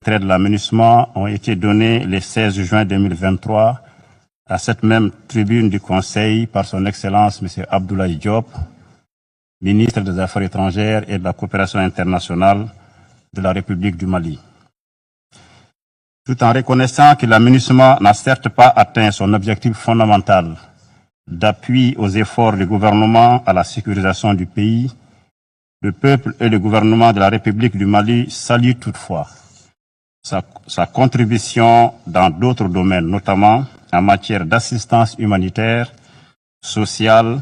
retrait de la MINUSMA ont été donnés le 16 juin 2023 à cette même tribune du Conseil par son Excellence M. Abdoulaye Diop, ministre des Affaires étrangères et de la coopération internationale de la République du Mali. Tout en reconnaissant que la MINUSMA n'a certes pas atteint son objectif fondamental d'appui aux efforts du gouvernement à la sécurisation du pays, le peuple et le gouvernement de la République du Mali saluent toutefois sa contribution dans d'autres domaines, notamment en matière d'assistance humanitaire, sociale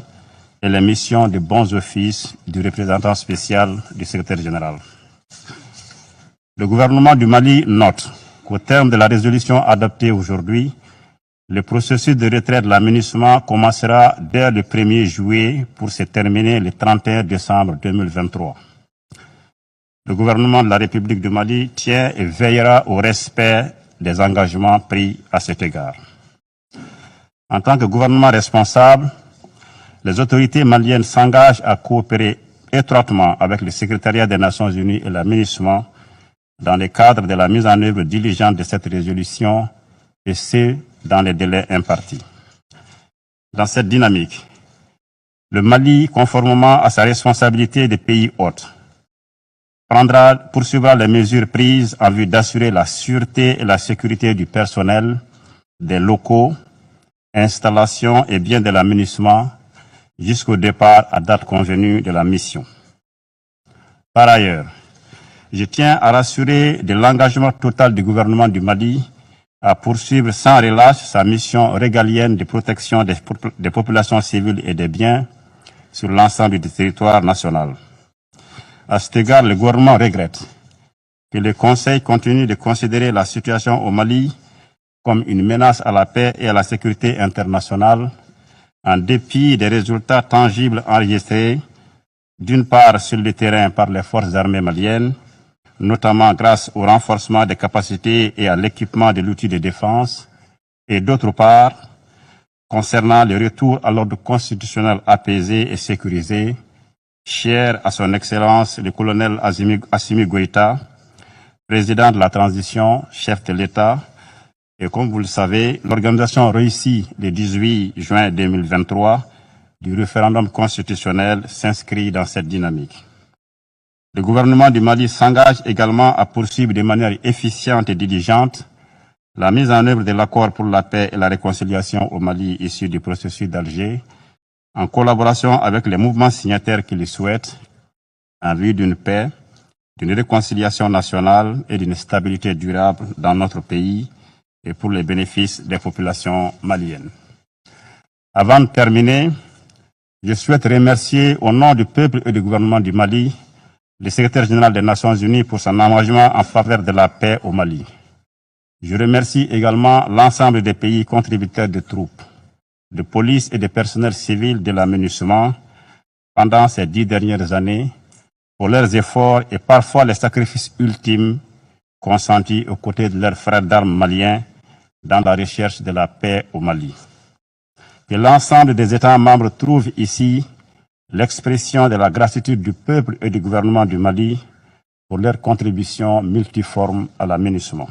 et les missions de bons offices du représentant spécial du secrétaire général. Le gouvernement du Mali note qu'au terme de la résolution adoptée aujourd'hui, le processus de retrait de la MINUSMA commencera dès le 1er juillet pour se terminer le 31 décembre 2023. Le gouvernement de la République du Mali tient et veillera au respect des engagements pris à cet égard. En tant que gouvernement responsable, les autorités maliennes s'engagent à coopérer étroitement avec le secrétariat des Nations Unies et la MINUSMA dans le cadre de la mise en œuvre diligente de cette résolution et ce, dans les délais impartis. Dans cette dynamique, le Mali, conformément à sa responsabilité de pays hôte, poursuivra les mesures prises en vue d'assurer la sûreté et la sécurité du personnel, des locaux, installations et biens de la MINUSMA jusqu'au départ à date convenue de la mission. Par ailleurs, je tiens à rassurer de l'engagement total du gouvernement du Mali à poursuivre sans relâche sa mission régalienne de protection des populations civiles et des biens sur l'ensemble du territoire national. À cet égard, le gouvernement regrette que le Conseil continue de considérer la situation au Mali comme une menace à la paix et à la sécurité internationale, en dépit des résultats tangibles enregistrés, d'une part sur le terrain par les forces armées maliennes, notamment grâce au renforcement des capacités et à l'équipement de l'outil de défense, et d'autre part, concernant le retour à l'ordre constitutionnel apaisé et sécurisé, cher à son Excellence le colonel Assimi Goïta, président de la transition, chef de l'État, et comme vous le savez, l'organisation réussie le 18 juin 2023 du référendum constitutionnel s'inscrit dans cette dynamique. Le gouvernement du Mali s'engage également à poursuivre de manière efficiente et diligente la mise en œuvre de l'accord pour la paix et la réconciliation au Mali issu du processus d'Alger, en collaboration avec les mouvements signataires qui le souhaitent, en vue d'une paix, d'une réconciliation nationale et d'une stabilité durable dans notre pays et pour les bénéfices des populations maliennes. Avant de terminer, je souhaite remercier au nom du peuple et du gouvernement du Mali le secrétaire général des Nations Unies pour son engagement en faveur de la paix au Mali. Je remercie également l'ensemble des pays contributeurs de troupes, de police et de personnel civil de la MINUSMA pendant ces 10 dernières années pour leurs efforts et parfois les sacrifices ultimes consentis aux côtés de leurs frères d'armes maliens dans la recherche de la paix au Mali. Que l'ensemble des États membres trouvent ici l'expression de la gratitude du peuple et du gouvernement du Mali pour leur contribution multiforme à la MINUSMA.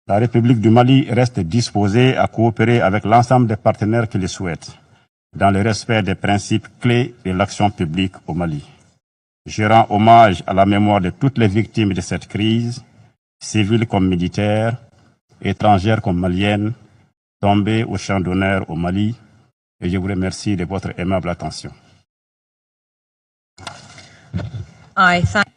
La République du Mali reste disposée à coopérer avec l'ensemble des partenaires qui le souhaitent, dans le respect des principes clés de l'action publique au Mali. Je rends hommage à la mémoire de toutes les victimes de cette crise, civiles comme militaires, étrangères comme maliennes, tombées au champ d'honneur au Mali, et je vous remercie de votre aimable attention. I thank